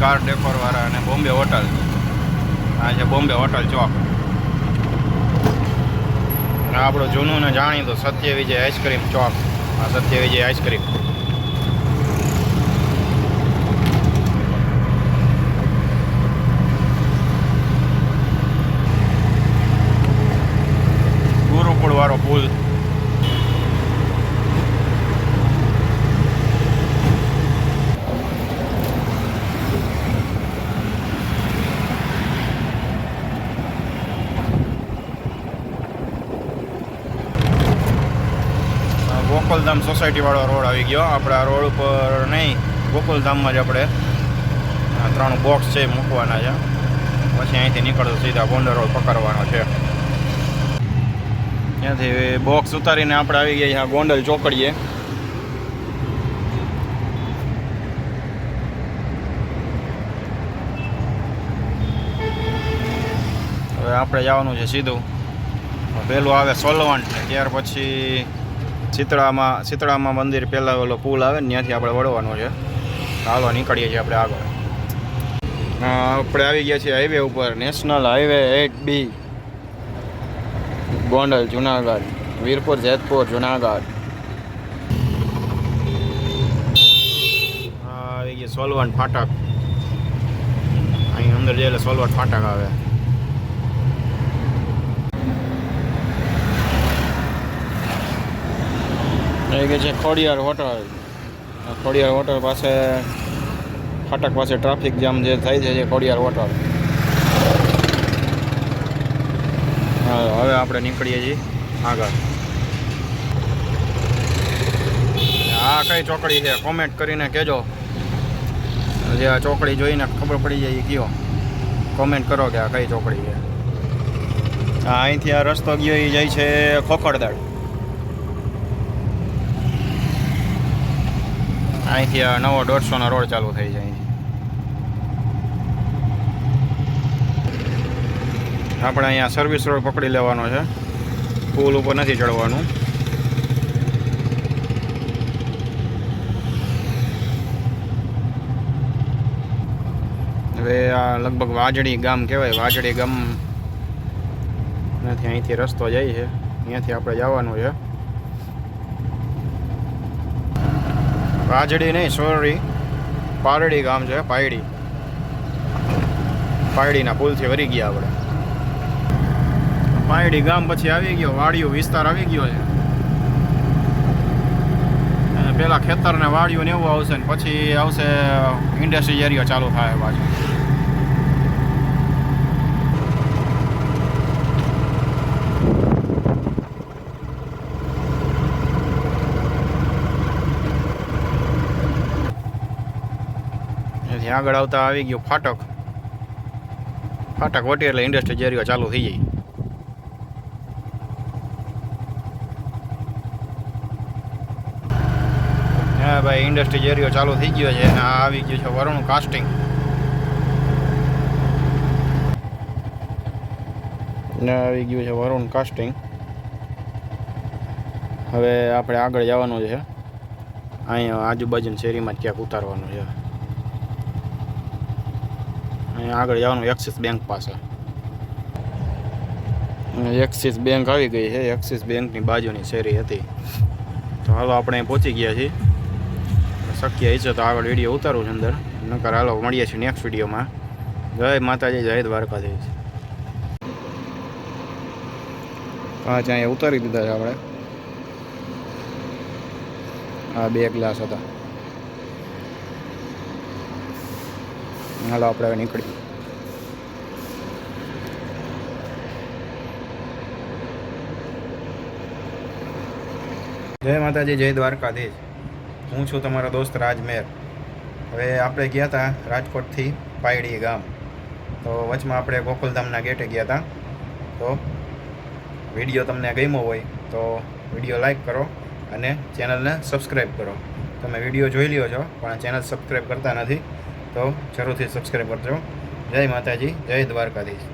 Car ડેકોરવાળા અને Bombay hotel. આ છે બોમ્બે હોટલ ચોક. અને આપણું જૂનું ને જાણીતું સત્ય વિજય આઈસ્ક્રીમ ચોક. આ સત્ય વિજય આઈસ્ક્રીમ. ગુરુકુળ વાળો પુલ. ગોકુલધામ સોસાયટી વાળો રોડ આવી ગયો. આપણે આ રોડ ઉપર નહીં, ગોકુલધામમાં જ આપણે 3 બોક્સ છે મૂકવાના છે. પછી અહીંથી નીકળતો સીધા ગોંડલ રોડ પકડવાનો છે. ત્યાંથી બોક્સ ઉતારીને આપણે આવી ગયા ગોંડલ ચોકડીએ. હવે આપણે જવાનું છે સીધું. પહેલું આવે સોલવંટ, ત્યાર પછી શીતળામાં મંદિર પહેલાં ઓલો પુલ આવે ને ત્યાંથી આપણે વળવાનું છે. હાલો નીકળીએ છીએ આપણે આગળ. આપણે આવી ગયા છીએ હાઈવે ઉપર, national highway 8B, Gondal Junagadh, Virpur Jetpur Junagadh. આવી ગયા સોલવંટ ફાટક. અહીં અંદર જઈએ એટલે સોલવંટ ફાટક આવે. એ કે છે ખોડિયાર હોટલ. ખોડિયાર હોટલ પાસે ફાટક પાસે ટ્રાફિક જામ જે થાય છે ખોડિયાર હોટલ. હા, હવે આપણે નીકળીએ છીએ આગળ. આ કઈ ચોકડી છે કોમેન્ટ કરીને કહેજો. જે આ ચોકડી જોઈને ખબર પડી જાય કયો, કોમેન્ટ કરો કે આ કઈ ચોકડી છે. અહીંથી આ રસ્તો ગયો એ જાય છે ખોખરદળ. અહીંથી આ નવો 150નો રોડ ચાલુ થઈ જાય. આપણે અહીંયા સર્વિસ રોડ પકડી લેવાનો છે, પુલ ઉપર નથી ચડવાનું. હવે આ લગભગ વાજડી ગામ કહેવાય. વાજડી ગામ નથી, અહીંથી રસ્તો જાય છે, અહીંયાથી આપણે જવાનું છે. વાજડી નહીં, સોરી, પારડી ગામ છે. પાયડીના પુલથી વળી ગયા આપણે. પાયડી ગામ પછી આવી ગયો વાડિયું વિસ્તાર આવી ગયો છે. અને પેલા ખેતર ને વાડિયું ને એવું આવશે ને પછી આવશે ઇન્ડસ્ટ્રી એરિયો ચાલુ થાય પાછું. આગળ આવતા આવી ગયો ફાટક. ફાટક વટી એટલે ઇન્ડસ્ટ્રી એરિયો ચાલુ થઈ જાય. હા ભાઈ, ઇન્ડસ્ટ્રી એરિયો ચાલુ થઈ ગયો છે. અને આ આવી ગયું છે વરુણ કાસ્ટિંગ. આવી ગયું છે વરુણ કાસ્ટિંગ. હવે આપણે આગળ જવાનું છે. અહીંયા આજુબાજુની શેરીમાં જ ક્યાંક ઉતારવાનું છે. અહીંયા આગળ જવાનું એક્સિસ બેંક પાસે. એક્સિસ બેંક આવી ગઈ છે. એક્સિસ બેંકની બાજુની શેરી હતી. તો હાલો આપણે અહીં પહોંચી ગયા છીએ. શક્ય ઈચ્છે તો આગળ વિડીયો ઉતારું છું અંદર. નકર હાલો મળીએ છીએ નેક્સ્ટ વિડીયોમાં. જય માતાજી, જય દ્વારકાધીશ. પાંચ અહીંયા ઉતારી દીધા છે આપણે. આ 2 ગ્લાસ હતા. હાલો આપણે હવે નીકળીએ. જય માતાજી, જય દ્વારકાધીશ. હું છું તમારો દોસ્ત રાજમેર. હવે આપણે ગયા હતા રાજકોટથી પાયડી ગામ. તો વચમાં આપણે ગોકુલધામના ગેટે ગયા હતા. તો વિડીયો તમને ગમ્યો હોય તો વિડીયો લાઈક કરો અને ચેનલને સબસ્ક્રાઈબ કરો. તમે વિડીયો જોઈ લ્યો છો પણ ચેનલ સબસ્ક્રાઈબ કરતા નથી, તો જરૂરથી સબસ્ક્રાઈબ કરજો. જય માતાજી, જય દ્વારકાધીશ.